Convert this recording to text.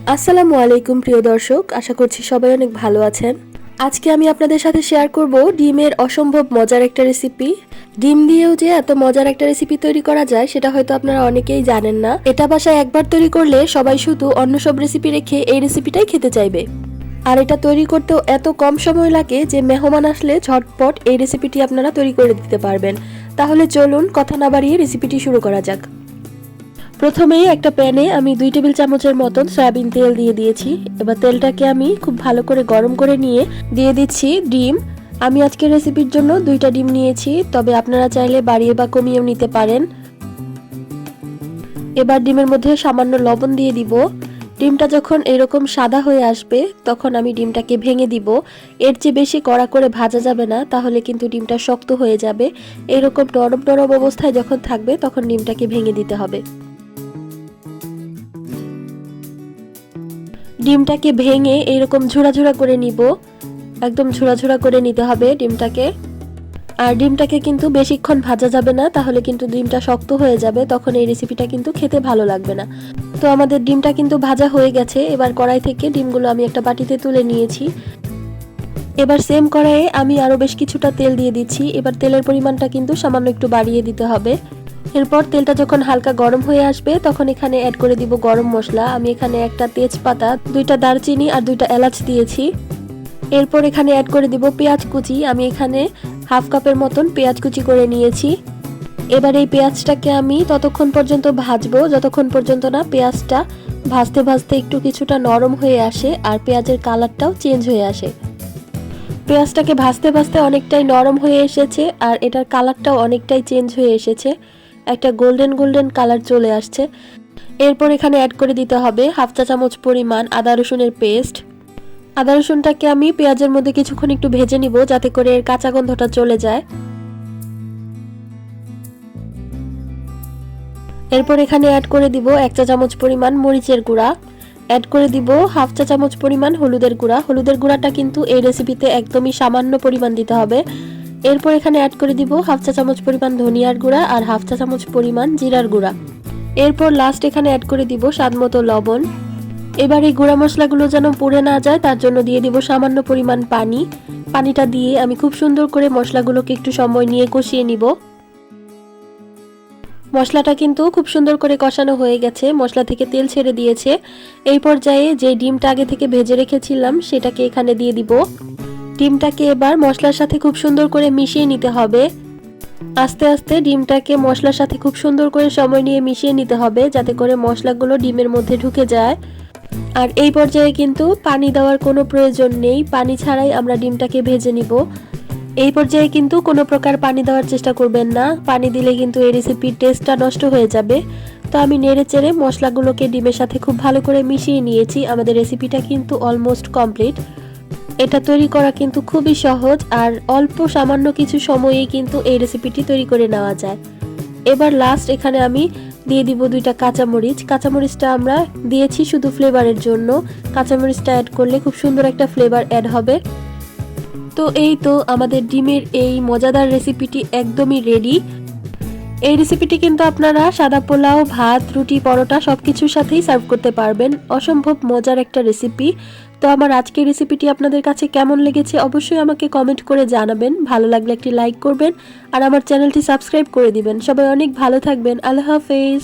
আসসালামু আলাইকুম প্রিয় দর্শক, আশা করছি সবাই অনেক ভালো আছেন। আজকে আমি আপনাদের সাথে শেয়ার করব ডিমের অসম্ভব মজার একটা রেসিপি। ডিম দিয়েও যে এত মজার একটা রেসিপি তৈরি করা যায় সেটা হয়তো আপনারা অনেকেই জানেন না। এটা বাসায় একবার তৈরি করলে সবাই শুধু অন্য সব রেসিপি রেখে এই রেসিপিটাই খেতে চাইবে। আর এটা তৈরি করতেও এত কম সময় লাগে যে মেহমান আসলে ঝটপট এই রেসিপিটি আপনারা তৈরি করে দিতে পারবেন। তাহলে চলুন কথা না বাড়িয়ে রেসিপিটি শুরু করা যাক। প্রথমেই একটা প্যানে আমি 2 টেবিল চামচের মতন সয়াবিন তেল দিয়ে দিয়েছি। এবার তেলটাকে আমি খুব ভালো করে গরম করে নিয়ে দিয়ে দিচ্ছি ডিম। আমি আজকের রেসিপির জন্য 2টা ডিম নিয়েছি, তবে আপনারা চাইলে বাড়িয়ে বা কমিয়েও নিতে পারেন। এবার ডিমের মধ্যে সামান্য লবণ দিয়ে দিব। ডিমটা যখন এরকম সাদা হয়ে আসবে তখন আমি ডিমটাকে ভেঙে দিব। এর চেয়ে বেশি কড়া করে ভাজা যাবে না, তাহলে কিন্তু ডিমটা শক্ত হয়ে যাবে। এরকম নরম নরম অবস্থায় যখন থাকবে তখন ডিমটাকে ভেঙে দিতে হবে। ডিমটাকে ভেঙে এরকম ঝুরা ঝুরা করে নিব, একদম ঝুরা ঝুরা করে নিতে হবে ডিমটাকে। আর ডিমটাকে কিন্তু বেশিক্ষণ ভাজা যাবে না, তাহলে কিন্তু ডিমটা শক্ত হয়ে যাবে, তখন এই রেসিপিটা কিন্তু খেতে ভালো লাগবে না। তো আমাদের ডিমটা কিন্তু ভাজা হয়ে গেছে। এবার কড়াই থেকে ডিমগুলো আমি একটা বাটিতে তুলে নিয়েছি। এবার সেম কড়াইয়ে আমি আরো বেশ কিছুটা তেল দিয়ে দিচ্ছি। এবার তেলের পরিমাণটা কিন্তু সামান্য একটু বাড়িয়ে দিতে হবে। এরপর তেলটা যখন হালকা গরম হয়ে আসবে তখন এখানে অ্যাড করে দিব গরম মশলা। আমি এখানে একটা তেজপাতা, 2টা দারচিনি আর 2টা এলাচ দিয়েছি। এরপর এখানে অ্যাড করে দিব পেঁয়াজ কুচি। আমি এখানে হাফ কাপের মতন পেঁয়াজ কুচি করে নিয়েছি। এবার এই পেঁয়াজটাকে আমি ততক্ষণ পর্যন্ত ভাজবো যতক্ষণ পর্যন্ত না পেঁয়াজটা ভাজতে ভাজতে একটু কিছুটা নরম হয়ে আসে আর পেঁয়াজের কালারটাও চেঞ্জ হয়ে আসে। পেঁয়াজটাকে ভাজতে ভাজতে অনেকটাই নরম হয়ে এসেছে আর এটার কালারটাও অনেকটাই চেঞ্জ হয়ে এসেছে, একটা গোল্ডেন গোল্ডেন কালার চলে আসছে। এরপর এখানে অ্যাড করে দিতে হবে হাফ চা চামচ পরিমাণ আদা রসুনের পেস্ট। আদা রসুনটাকে আমি পেঁয়াজের মধ্যে কিছুক্ষণ একটু ভেজে নিব যাতে করে এর কাঁচা গন্ধটা চলে যায়। এরপর এখানে অ্যাড করে দিব 1 চা চামচ পরিমাণ মরিচের গুঁড়া, অ্যাড করে দিব হাফ চা চামচ পরিমাণ হলুদের গুঁড়া। হলুদের গুঁড়াটা কিন্তু এই রেসিপিতে একদমই সামান্য পরিমাণ দিতে হবে। এরপর এখানে অ্যাড করে দিব হাফ চা চামচ পরিমাণ ধনিয়ার গুঁড়া আর হাফ চা চামচ পরিমাণ জিরার গুঁড়া। এরপর লাস্ট এখানে অ্যাড করে দিব স্বাদমতো লবণ। এবার এই গুঁড়া মশলাগুলো যেন পুড়ে না যায় তার জন্য দিয়ে দিব সামান্য পরিমাণ পানি। পানিটা দিয়ে আমি খুব সুন্দর করে মশলাগুলোকে একটু সময় নিয়ে কষিয়ে নিব। মশলাটা কিন্তু খুব সুন্দর করে কষানো হয়ে গেছে, মশলা থেকে তেল ছেড়ে দিয়েছে। এই পর্যায়ে যে ডিমটা আগে থেকে ভেজে রেখেছিলাম সেটাকে এখানে দিয়ে দিব। ডিমটাকে এবার মশলার সাথে খুব সুন্দর করে মিশিয়ে নিতে হবে। আস্তে আস্তে ডিমটাকে মশলার সাথে খুব সুন্দর করে সময় নিয়ে মিশিয়ে নিতে হবে যাতে করে মশলাগুলো ডিমের মধ্যে ঢুকে যায়। আর এই পর্যায়ে কিন্তু পানি দেওয়ার কোনো প্রয়োজন নেই, পানি ছাড়াই আমরা ডিমটাকে ভেজে নিব। এই পর্যায়ে কিন্তু কোনো প্রকার পানি দেওয়ার চেষ্টা করবেন না, পানি দিলে কিন্তু এই রেসিপির টেস্টটা নষ্ট হয়ে যাবে। তো আমি নেড়ে চেড়ে মশলাগুলোকে ডিমের সাথে খুব ভালো করে মিশিয়ে নিয়েছি। আমাদের রেসিপিটা কিন্তু অলমোস্ট কমপ্লিট। এটা তৈরি করা কিন্তু খুবই সহজ আর অল্প সামান্য কিছু সময়েই কিন্তু এই রেসিপিটি তৈরি করে নেওয়া যায়। এবার লাস্ট এখানে আমি দিয়ে দিব 2টা কাঁচামরিচ। কাঁচামরিচটা আমরা দিয়েছি শুধু ফ্লেভারের জন্য, কাঁচামরিচটা অ্যাড করলে খুব সুন্দর একটা ফ্লেভার অ্যাড হবে। তো এই তো আমাদের ডিমের এই মজাদার রেসিপিটি একদমই রেডি। এই রেসিপিটি কিন্তু আপনারা সাদা পোলাও, ভাত, রুটি, পরোটা সবকিছুর সাথেই সার্ভ করতে পারবেন। অসম্ভব মজার একটা রেসিপি। তো আমার আজকের রেসিপিটি আপনাদের কাছে কেমন লেগেছে অবশ্যই আমাকে কমেন্ট করে জানাবেন। ভালো লাগলে একটি লাইক করবেন আর আমার চ্যানেলটি সাবস্ক্রাইব করে দিবেন। সবাই অনেক ভালো থাকবেন। আল্লাহ হাফেজ।